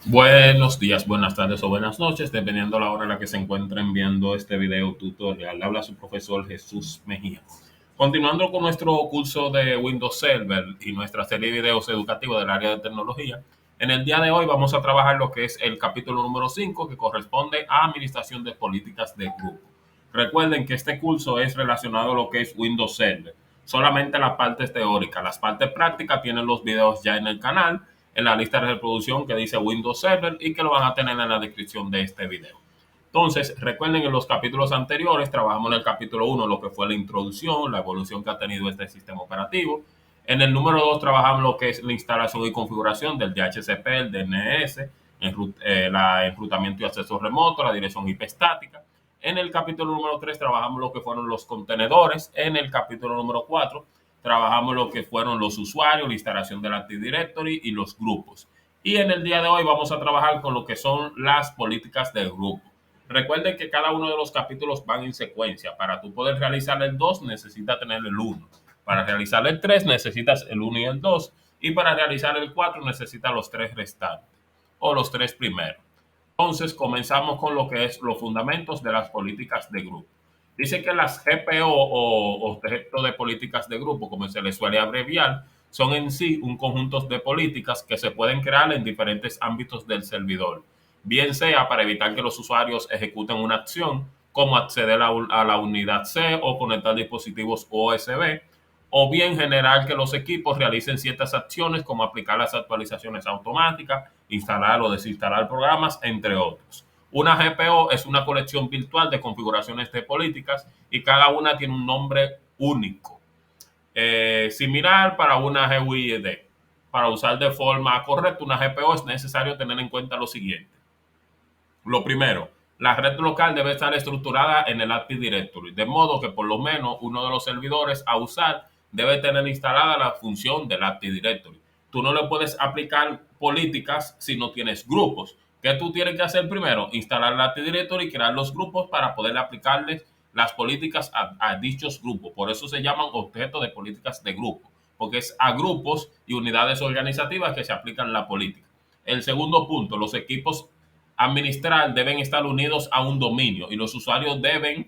Buenos días, buenas tardes o buenas noches, dependiendo la hora en la que se encuentren viendo este video tutorial. Habla su profesor Jesús Mejía. Continuando con nuestro curso de Windows Server y nuestra serie de videos educativos del área de tecnología, en el día de hoy vamos a trabajar lo que es el capítulo número 5 que corresponde a Administración de Políticas de Grupo. Recuerden que este curso es relacionado a lo que es Windows Server, solamente las partes teóricas. Las partes prácticas tienen los videos ya en el canal en la lista de reproducción que dice Windows Server y que lo van a tener en la descripción de este video. Entonces, recuerden en los capítulos anteriores trabajamos en el capítulo 1 lo que fue la introducción, la evolución que ha tenido este sistema operativo. En el número 2 trabajamos lo que es la instalación y configuración del DHCP, el DNS, la enrutamiento y acceso remoto, la dirección IP estática. En el capítulo número 3 trabajamos lo que fueron los contenedores. En el capítulo número 4 trabajamos lo que fueron los usuarios, la instalación del Active Directory y los grupos. Y en el día de hoy vamos a trabajar con lo que son las políticas del grupo. Recuerden que cada uno de los capítulos van en secuencia. Para tú poder realizar el 2 necesitas tener el uno. Para realizar el 3 necesitas el uno y el 2. Y para realizar el 4 necesitas los 3 restantes o los 3 primeros. Entonces comenzamos con lo que es los fundamentos de las políticas de grupo. Dice que las GPO o objetos de políticas de grupo, como se les suele abreviar, son en sí un conjunto de políticas que se pueden crear en diferentes ámbitos del servidor, bien sea para evitar que los usuarios ejecuten una acción, como acceder a la unidad C o conectar dispositivos USB, o bien generar que los equipos realicen ciertas acciones como aplicar las actualizaciones automáticas, instalar o desinstalar programas, entre otros. Una GPO es una colección virtual de configuraciones de políticas y cada una tiene un nombre único. Similar para una GUID. Para usar de forma correcta una GPO es necesario tener en cuenta lo siguiente. Lo primero, la red local debe estar estructurada en el Active Directory, de modo que por lo menos uno de los servidores a usar debe tener instalada la función del Active Directory. Tú no le puedes aplicar políticas si no tienes grupos. ¿Qué tú tienes que hacer primero? Instalar el Active Directory y crear los grupos para poder aplicarles las políticas a dichos grupos. Por eso se llaman objetos de políticas de grupo, porque es a grupos y unidades organizativas que se aplican la política. El segundo punto, los equipos administrar deben estar unidos a un dominio y los usuarios de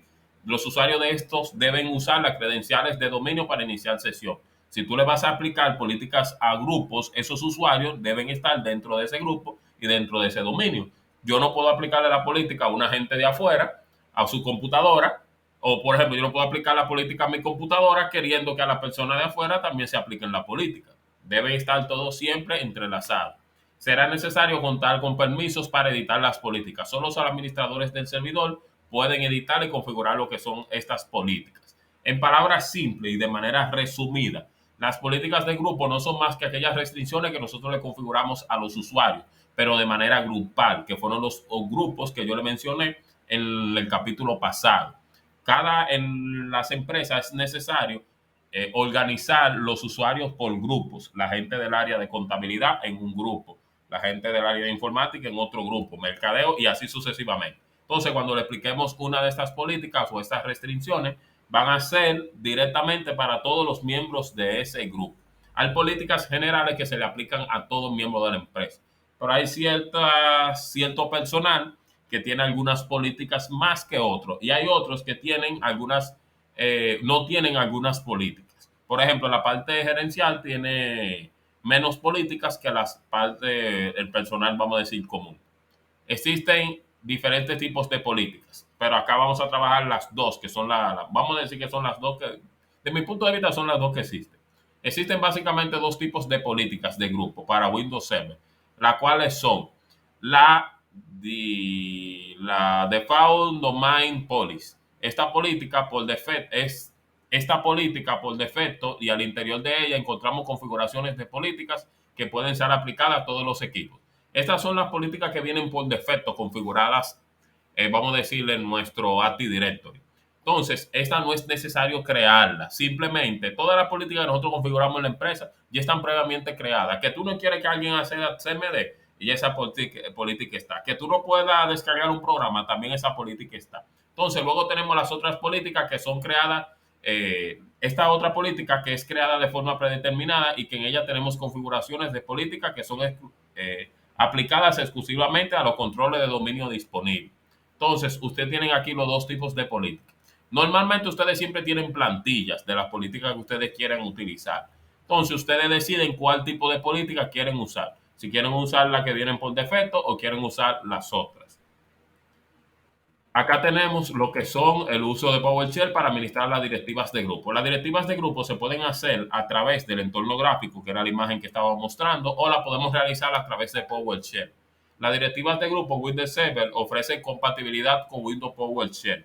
estos deben usar las credenciales de dominio para iniciar sesión. Si tú le vas a aplicar políticas a grupos, esos usuarios deben estar dentro de ese grupo y dentro de ese dominio. Yo no puedo aplicarle la política a una gente de afuera, a su computadora, o por ejemplo, yo no puedo aplicar la política a mi computadora queriendo que a la persona de afuera también se apliquen la política. Debe estar todo siempre entrelazado. Será necesario contar con permisos para editar las políticas. Solo los administradores del servidor pueden editar y configurar lo que son estas políticas. En palabras simples y de manera resumida, las políticas de grupo no son más que aquellas restricciones que nosotros le configuramos a los usuarios, pero de manera grupal, que fueron los grupos que yo le mencioné en el capítulo pasado. En las empresas es necesario organizar los usuarios por grupos, la gente del área de contabilidad en un grupo, la gente del área de informática en otro grupo, mercadeo y así sucesivamente. Entonces, cuando le expliquemos una de estas políticas o estas restricciones, van a ser directamente para todos los miembros de ese grupo. Hay políticas generales que se le aplican a todo miembro de la empresa, pero hay cierto personal que tiene algunas políticas más que otros y hay otros que tienen no tienen algunas políticas. Por ejemplo, la parte gerencial tiene menos políticas que las partes del personal, vamos a decir, común. Existen diferentes tipos de políticas, pero acá vamos a trabajar las dos, que son vamos a decir que son las dos que, de mi punto de vista, son las dos que existen. Existen básicamente dos tipos de políticas de grupo para Windows 7, las cuales son la Default Domain Policy. Esta política por defecto y al interior de ella encontramos configuraciones de políticas que pueden ser aplicadas a todos los equipos. Estas son las políticas que vienen por defecto configuradas, vamos a decirle, en nuestro Active Directory. Entonces, esta no es necesario crearla. Simplemente, todas las políticas que nosotros configuramos en la empresa ya están previamente creadas. Que tú no quieres que alguien haga CMD, y esa política está. Que tú no puedas descargar un programa, también esa política está. Entonces, luego tenemos las otras políticas que son creadas, esta otra política que es creada de forma predeterminada y que en ella tenemos configuraciones de política que son aplicadas exclusivamente a los controles de dominio disponibles. Entonces, ustedes tienen aquí los dos tipos de políticas. Normalmente ustedes siempre tienen plantillas de las políticas que ustedes quieren utilizar. Entonces, ustedes deciden cuál tipo de política quieren usar. Si quieren usar las que vienen por defecto o quieren usar las otras. Acá tenemos lo que son el uso de PowerShell para administrar las directivas de grupo. Las directivas de grupo se pueden hacer a través del entorno gráfico, que era la imagen que estaba mostrando, o la podemos realizar a través de PowerShell. Las directivas de grupo Windows Server ofrecen compatibilidad con Windows PowerShell,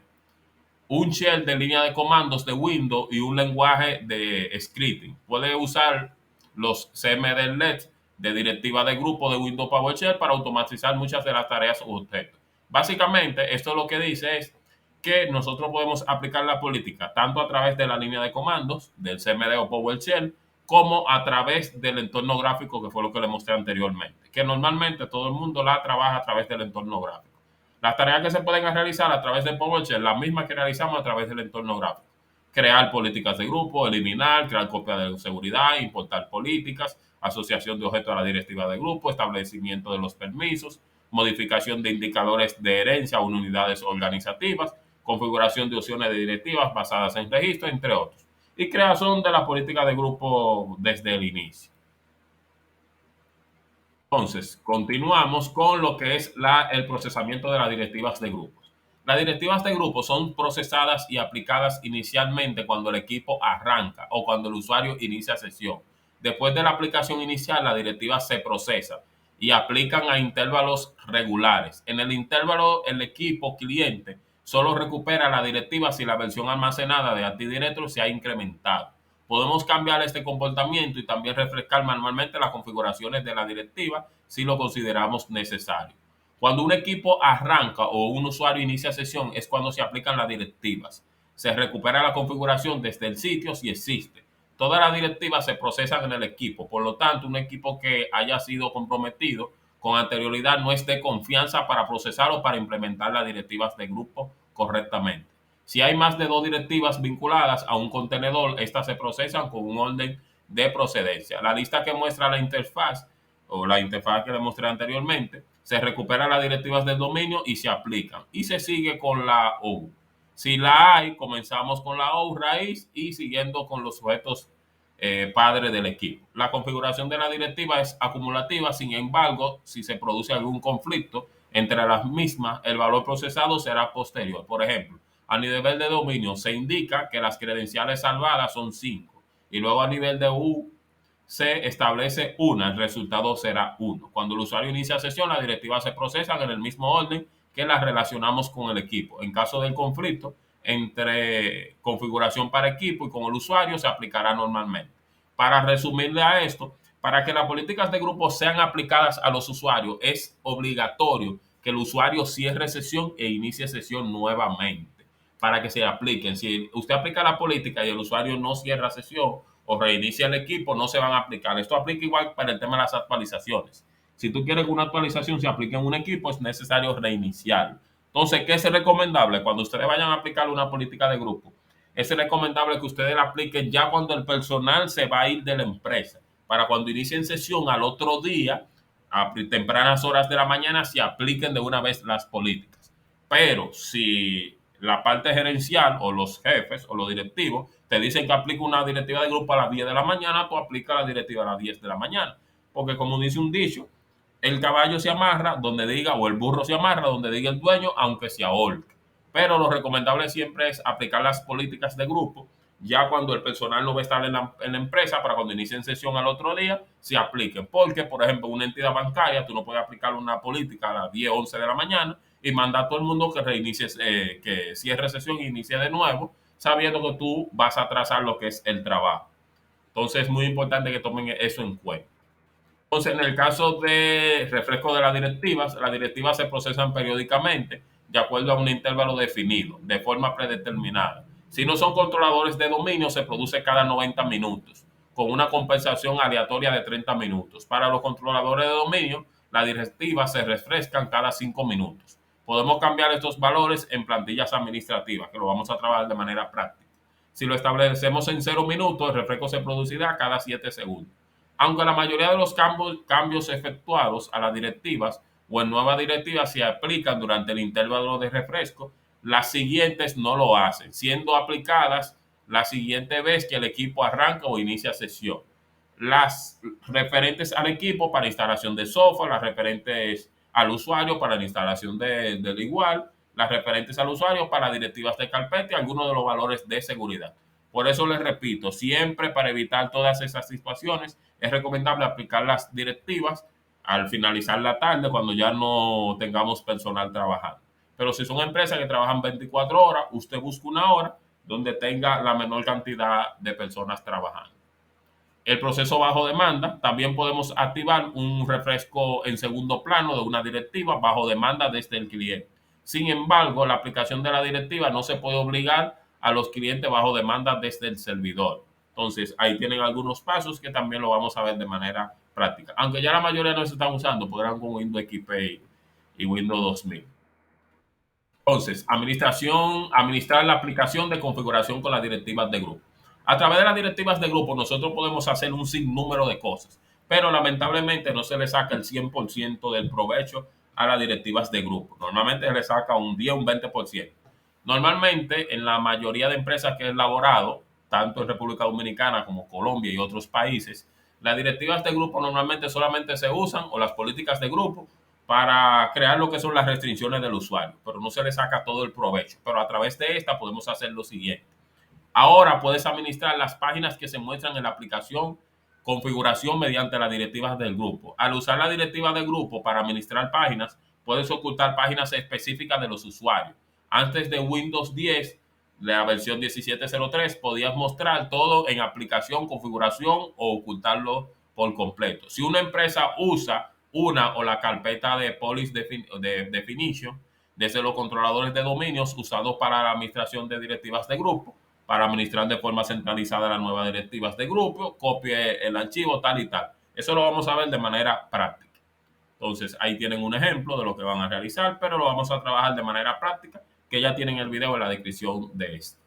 un shell de línea de comandos de Windows y un lenguaje de scripting. Puede usar los CMDLET de directiva de grupo de Windows PowerShell para automatizar muchas de las tareas u objetos. Básicamente, esto lo que dice es que nosotros podemos aplicar la política tanto a través de la línea de comandos del CMD o PowerShell como a través del entorno gráfico, que fue lo que le mostré anteriormente, que normalmente todo el mundo la trabaja a través del entorno gráfico. Las tareas que se pueden realizar a través de PowerShell, las mismas que realizamos a través del entorno gráfico. Crear políticas de grupo, eliminar, crear copias de seguridad, importar políticas, asociación de objetos a la directiva de grupo, establecimiento de los permisos, modificación de indicadores de herencia o unidades organizativas, configuración de opciones de directivas basadas en registro, entre otros. Y creación de la política de grupo desde el inicio. Entonces, continuamos con lo que es el procesamiento de las directivas de grupos. Las directivas de grupos son procesadas y aplicadas inicialmente cuando el equipo arranca o cuando el usuario inicia sesión. Después de la aplicación inicial, la directiva se procesa y aplican a intervalos regulares. En el intervalo, el equipo cliente solo recupera la directiva si la versión almacenada de Active Directory se ha incrementado. Podemos cambiar este comportamiento y también refrescar manualmente las configuraciones de la directiva si lo consideramos necesario. Cuando un equipo arranca o un usuario inicia sesión es cuando se aplican las directivas. Se recupera la configuración desde el sitio si existe. Todas las directivas se procesan en el equipo, por lo tanto, un equipo que haya sido comprometido con anterioridad no es de confianza para procesar o para implementar las directivas de grupo correctamente. Si hay más de dos directivas vinculadas a un contenedor, estas se procesan con un orden de procedencia. La lista que muestra la interfaz o la interfaz que le mostré anteriormente, se recuperan las directivas del dominio y se aplican. Y se sigue con la O. Si la hay, comenzamos con la O raíz y siguiendo con los sujetos padres del equipo. La configuración de la directiva es acumulativa, sin embargo, si se produce algún conflicto entre las mismas, el valor procesado será posterior. Por ejemplo, a nivel de dominio se indica que las credenciales salvadas son 5 y luego a nivel de U se establece una, el resultado será 1. Cuando el usuario inicia sesión, las directivas se procesan en el mismo orden que las relacionamos con el equipo. En caso del conflicto entre configuración para equipo y con el usuario, se aplicará normalmente. Para resumirle a esto, para que las políticas de grupo sean aplicadas a los usuarios, es obligatorio que el usuario cierre sesión e inicie sesión nuevamente para que se apliquen. Si usted aplica la política y el usuario no cierra sesión o reinicia el equipo, no se van a aplicar. Esto aplica igual para el tema de las actualizaciones. Si tú quieres que una actualización se aplique en un equipo, es necesario reiniciar. Entonces, ¿qué es recomendable? Cuando ustedes vayan a aplicar una política de grupo, es recomendable que ustedes la apliquen ya cuando el personal se va a ir de la empresa, para cuando inicien sesión al otro día, a tempranas horas de la mañana, se apliquen de una vez las políticas. Pero si la parte gerencial o los jefes o los directivos te dicen que aplica una directiva de grupo a las 10 de la mañana, tú aplicas la directiva a las 10 de la mañana. Porque como dice un dicho, el caballo se amarra donde diga, o el burro se amarra donde diga el dueño, aunque se ahorque. Pero lo recomendable siempre es aplicar las políticas de grupo, ya cuando el personal no va a estar en la empresa, para cuando inicien sesión al otro día, se apliquen. Porque, por ejemplo, una entidad bancaria, tú no puedes aplicar una política a las 10, 11 de la mañana y mandar a todo el mundo que reinicie, que cierre sesión e inicie de nuevo, sabiendo que tú vas a atrasar lo que es el trabajo. Entonces es muy importante que tomen eso en cuenta. Entonces, en el caso de refresco de las directivas se procesan periódicamente de acuerdo a un intervalo definido, de forma predeterminada. Si no son controladores de dominio, se produce cada 90 minutos, con una compensación aleatoria de 30 minutos. Para los controladores de dominio, las directivas se refrescan cada 5 minutos. Podemos cambiar estos valores en plantillas administrativas, que lo vamos a trabajar de manera práctica. Si lo establecemos en 0 minutos, el refresco se producirá cada 7 segundos. Aunque la mayoría de los cambios efectuados a las directivas o en nuevas directivas se aplican durante el intervalo de refresco, las siguientes no lo hacen, siendo aplicadas la siguiente vez que el equipo arranca o inicia sesión. Las referentes al equipo para instalación de software, las referentes al usuario para la instalación del igual, las referentes al usuario para directivas de carpeta y algunos de los valores de seguridad. Por eso les repito, siempre para evitar todas esas situaciones es recomendable aplicar las directivas al finalizar la tarde cuando ya no tengamos personal trabajando. Pero si son empresas que trabajan 24 horas, usted busca una hora donde tenga la menor cantidad de personas trabajando. El proceso bajo demanda, también podemos activar un refresco en segundo plano de una directiva bajo demanda desde el cliente. Sin embargo, la aplicación de la directiva no se puede obligar a los clientes bajo demanda desde el servidor. Entonces, ahí tienen algunos pasos que también lo vamos a ver de manera práctica. Aunque ya la mayoría no se están usando, podrán con Windows XP y Windows 2000. Entonces, administrar la aplicación de configuración con las directivas de grupo. A través de las directivas de grupo, nosotros podemos hacer un sinnúmero de cosas, pero lamentablemente no se le saca el 100% del provecho a las directivas de grupo. Normalmente se le saca un 10, un 20%. Normalmente, en la mayoría de empresas que he elaborado, tanto en República Dominicana como Colombia y otros países, las directivas de grupo normalmente solamente se usan, o las políticas de grupo, para crear lo que son las restricciones del usuario, pero no se le saca todo el provecho. Pero a través de esta podemos hacer lo siguiente. Ahora puedes administrar las páginas que se muestran en la aplicación configuración mediante las directivas del grupo. Al usar la directiva del grupo para administrar páginas, puedes ocultar páginas específicas de los usuarios. Antes de Windows 10, la versión 17.03, podías mostrar todo en aplicación, configuración o ocultarlo por completo. Si una empresa usa una o la carpeta de Policy Definition desde los controladores de dominios usados para la administración de directivas de grupo, para administrar de forma centralizada las nuevas directivas de grupo, copie el archivo tal y tal. Eso lo vamos a ver de manera práctica. Entonces, ahí tienen un ejemplo de lo que van a realizar, pero lo vamos a trabajar de manera práctica, que ya tienen el video en la descripción de esto.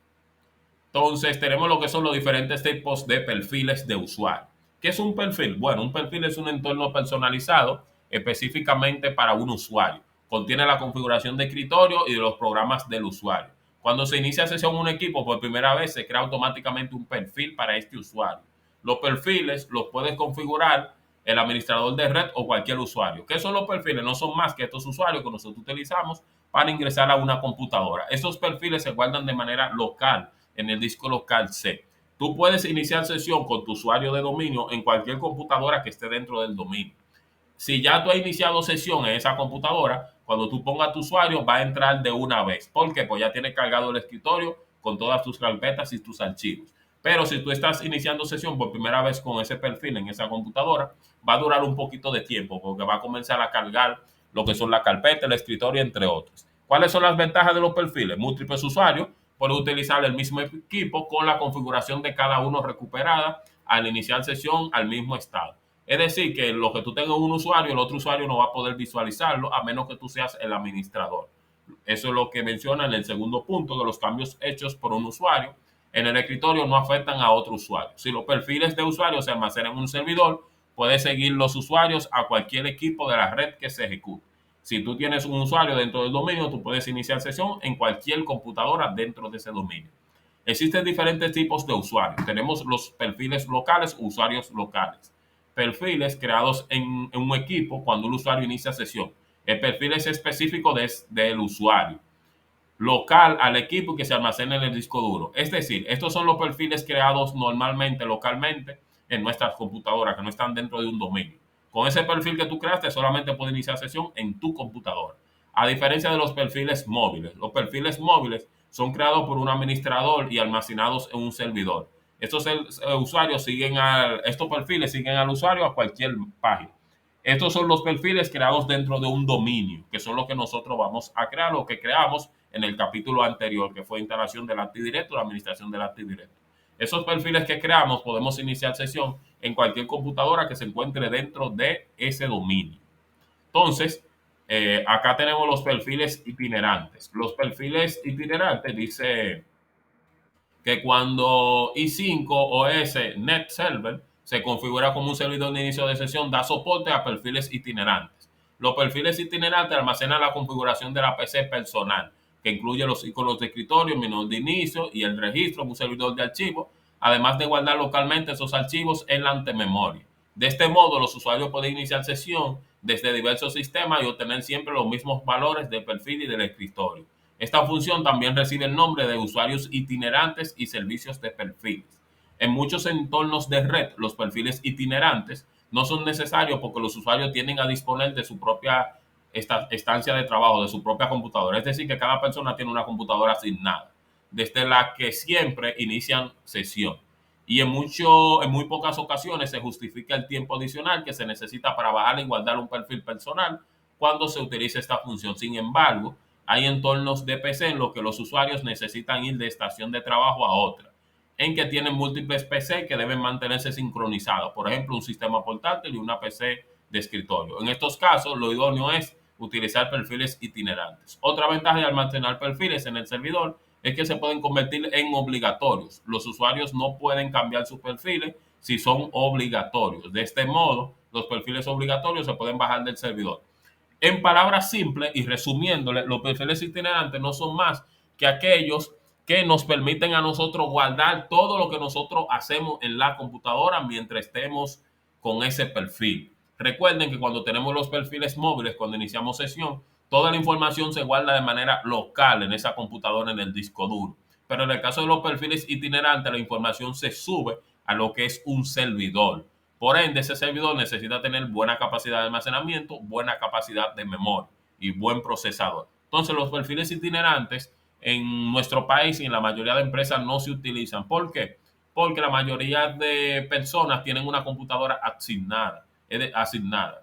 Entonces, tenemos lo que son los diferentes tipos de perfiles de usuario. ¿Qué es un perfil? Bueno, un perfil es un entorno personalizado específicamente para un usuario. Contiene la configuración de escritorio y de los programas del usuario. Cuando se inicia sesión en un equipo por primera vez, se crea automáticamente un perfil para este usuario. Los perfiles los puedes configurar el administrador de red o cualquier usuario. ¿Qué son los perfiles? No son más que estos usuarios que nosotros utilizamos para ingresar a una computadora. Estos perfiles se guardan de manera local en el disco local C. Tú puedes iniciar sesión con tu usuario de dominio en cualquier computadora que esté dentro del dominio. Si ya tú has iniciado sesión en esa computadora, cuando tú pongas tu usuario va a entrar de una vez. ¿Por qué? Pues ya tienes cargado el escritorio con todas tus carpetas y tus archivos. Pero si tú estás iniciando sesión por primera vez con ese perfil en esa computadora, va a durar un poquito de tiempo porque va a comenzar a cargar lo que son la carpeta, el escritorio, entre otros. ¿Cuáles son las ventajas de los perfiles? Múltiples usuarios, puedes utilizar el mismo equipo con la configuración de cada uno recuperada al iniciar sesión al mismo estado. Es decir, que lo que tú tengas un usuario, el otro usuario no va a poder visualizarlo a menos que tú seas el administrador. Eso es lo que menciona en el segundo punto, de los cambios hechos por un usuario en el escritorio no afectan a otro usuario. Si los perfiles de usuarios se almacenan en un servidor, puedes seguir los usuarios a cualquier equipo de la red que se ejecute. Si tú tienes un usuario dentro del dominio, tú puedes iniciar sesión en cualquier computadora dentro de ese dominio. Existen diferentes tipos de usuarios. Tenemos los perfiles locales, usuarios locales. Perfiles creados en un equipo cuando un usuario inicia sesión. El perfil es específico del usuario local al equipo que se almacena en el disco duro. Es decir, estos son los perfiles creados normalmente localmente en nuestras computadoras que no están dentro de un dominio. Con ese perfil que tú creaste solamente puede iniciar sesión en tu computadora. A diferencia de los perfiles móviles. Los perfiles móviles son creados por un administrador y almacenados en un servidor. Estos perfiles siguen al usuario a cualquier página. Estos son los perfiles creados dentro de un dominio, que son los que nosotros vamos a crear, lo que creamos en el capítulo anterior, que fue instalación del antidirecto, la administración del antidirecto. Esos perfiles que creamos podemos iniciar sesión en cualquier computadora que se encuentre dentro de ese dominio. Entonces, acá tenemos los perfiles itinerantes. Los perfiles itinerantes dice que cuando i5 o ese Net Server Se configura como un servidor de inicio de sesión, da soporte a perfiles itinerantes. Los perfiles itinerantes almacenan la configuración de la PC personal, que incluye los iconos de escritorio, el menú de inicio y el registro en un servidor de archivos, además de guardar localmente esos archivos en la antememoria. De este modo, los usuarios pueden iniciar sesión desde diversos sistemas y obtener siempre los mismos valores del perfil y del escritorio. Esta función también recibe el nombre de usuarios itinerantes y servicios de perfiles. En muchos entornos de red, los perfiles itinerantes no son necesarios porque los usuarios tienden a disponer de su propia estancia de trabajo, de su propia computadora. Es decir, que cada persona tiene una computadora asignada, desde la que siempre inician sesión. Y en muy pocas ocasiones se justifica el tiempo adicional que se necesita para bajar y guardar un perfil personal cuando se utiliza esta función. Sin embargo, hay entornos de PC en los que los usuarios necesitan ir de estación de trabajo a otra, en que tienen múltiples PC que deben mantenerse sincronizados, por ejemplo, un sistema portátil y una PC de escritorio. En estos casos, lo idóneo es utilizar perfiles itinerantes. Otra ventaja de almacenar perfiles en el servidor es que se pueden convertir en obligatorios. Los usuarios no pueden cambiar sus perfiles si son obligatorios. De este modo, los perfiles obligatorios se pueden bajar del servidor. En palabras simples y resumiéndole, los perfiles itinerantes no son más que aquellos que nos permiten a nosotros guardar todo lo que nosotros hacemos en la computadora mientras estemos con ese perfil. Recuerden que cuando tenemos los perfiles móviles, cuando iniciamos sesión, toda la información se guarda de manera local en esa computadora, en el disco duro. Pero en el caso de los perfiles itinerantes, la información se sube a lo que es un servidor. Por ende, ese servidor necesita tener buena capacidad de almacenamiento, buena capacidad de memoria y buen procesador. Entonces, los perfiles itinerantes en nuestro país y en la mayoría de empresas no se utilizan. ¿Por qué? Porque la mayoría de personas tienen una computadora asignada,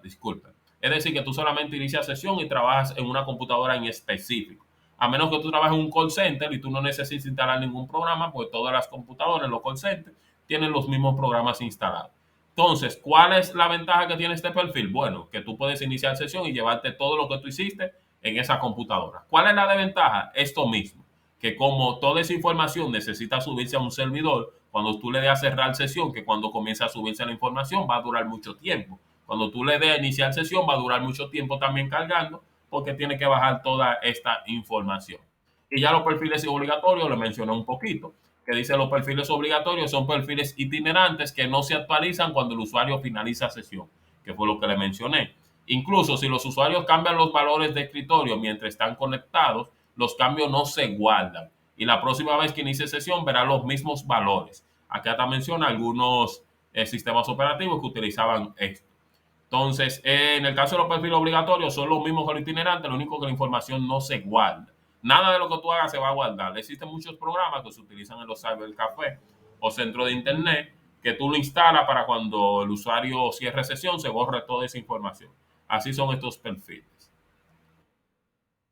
disculpen. Es decir, que tú solamente inicias sesión y trabajas en una computadora en específico. A menos que tú trabajes en un call center y tú no necesites instalar ningún programa, pues todas las computadoras, los call centers, tienen los mismos programas instalados. Entonces, ¿cuál es la ventaja que tiene este perfil? Bueno, que tú puedes iniciar sesión y llevarte todo lo que tú hiciste en esa computadora. ¿Cuál es la desventaja? Esto mismo, que como toda esa información necesita subirse a un servidor, cuando tú le des a cerrar sesión, que cuando comienza a subirse la información va a durar mucho tiempo. Cuando tú le des a iniciar sesión va a durar mucho tiempo también cargando, porque tiene que bajar toda esta información. Y ya los perfiles obligatorios, le mencioné un poquito, que dice los perfiles obligatorios son perfiles itinerantes que no se actualizan cuando el usuario finaliza sesión, que fue lo que le mencioné. Incluso si los usuarios cambian los valores de escritorio mientras están conectados, los cambios no se guardan. Y la próxima vez que inicie sesión verá los mismos valores. Acá te menciona algunos sistemas operativos que utilizaban esto. Entonces, en el caso de los perfiles obligatorios, son los mismos que los itinerantes, lo único que la información no se guarda. Nada de lo que tú hagas se va a guardar. Existen muchos programas que se utilizan en los cybercafés o centros de internet que tú lo instalas para cuando el usuario cierre sesión se borre toda esa información. Así son estos perfiles.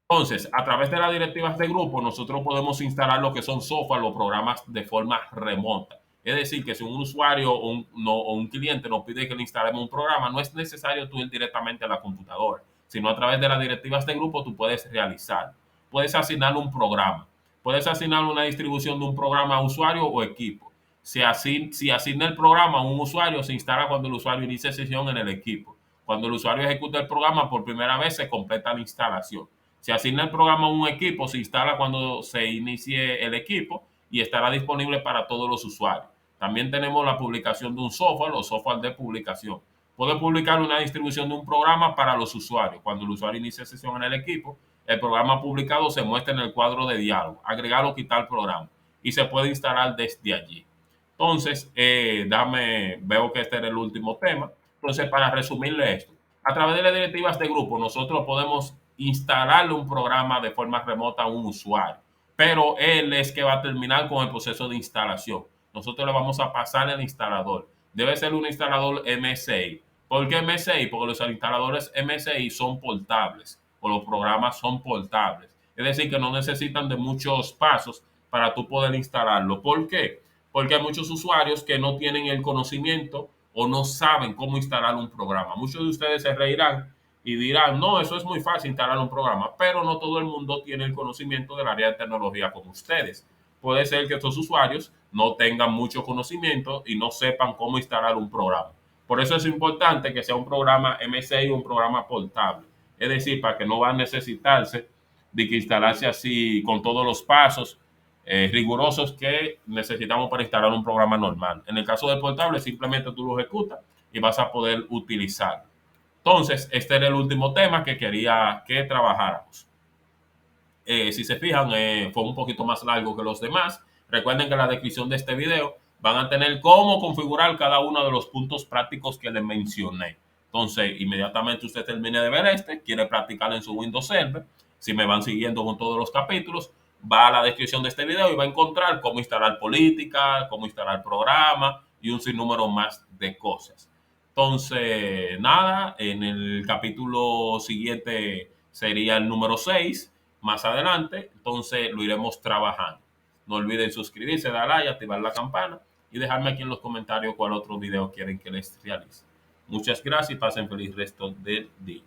Entonces, a través de las directivas de grupo, nosotros podemos instalar lo que son software o programas de forma remota. Es decir, que si un usuario o un cliente nos pide que le instalemos un programa, no es necesario tú ir directamente a la computadora, sino a través de las directivas de grupo tú puedes realizar. Puedes asignar un programa, puedes asignar una distribución de un programa a usuario o equipo. Si asigna el programa a un usuario, se instala cuando el usuario inicie sesión en el equipo. Cuando el usuario ejecuta el programa por primera vez, se completa la instalación. Se asigna el programa a un equipo, se instala cuando se inicie el equipo y estará disponible para todos los usuarios. También tenemos la publicación de un software o software de publicación. Puede publicar una distribución de un programa para los usuarios. Cuando el usuario inicie sesión en el equipo, el programa publicado se muestra en el cuadro de diálogo. Agregar o quitar programa. Y se puede instalar desde allí. Entonces, veo que este era el último tema. Entonces, para resumirle esto, a través de las directivas de grupo, nosotros podemos instalarle un programa de forma remota a un usuario, pero él es que va a terminar con el proceso de instalación. Nosotros le vamos a pasar el instalador. Debe ser un instalador MSI. ¿Por qué MSI? Porque los instaladores MSI son portables o los programas son portables. Es decir, que no necesitan de muchos pasos para tú poder instalarlo. ¿Por qué? Porque hay muchos usuarios que no tienen el conocimiento o no saben cómo instalar un programa. Muchos de ustedes se reirán y dirán, no, eso es muy fácil instalar un programa, pero no todo el mundo tiene el conocimiento del área de tecnología como ustedes. puede ser que estos usuarios no tengan mucho conocimiento y no sepan cómo instalar un programa. Por eso es importante que sea un programa MSI o un programa portable. Es decir, para que no va a necesitarse de que instalarse así con todos los pasos rigurosos que necesitamos para instalar un programa normal. En el caso del portable, simplemente tú lo ejecutas y vas a poder utilizarlo. Entonces, este era el último tema que quería que trabajáramos. Si se fijan, fue un poquito más largo que los demás. Recuerden que en la descripción de este video van a tener cómo configurar cada uno de los puntos prácticos que les mencioné. Entonces, inmediatamente usted termine de ver este, quiere practicar en su Windows Server. Si me van siguiendo con todos los capítulos, va a la descripción de este video y va a encontrar cómo instalar política, cómo instalar programa y un sinnúmero más de cosas. Entonces, nada, en el capítulo siguiente sería el número 6 más adelante, entonces lo iremos trabajando. No olviden suscribirse, dar like, activar la campana y dejarme aquí en los comentarios cuál otro video quieren que les realice. Muchas gracias y pasen feliz resto del día.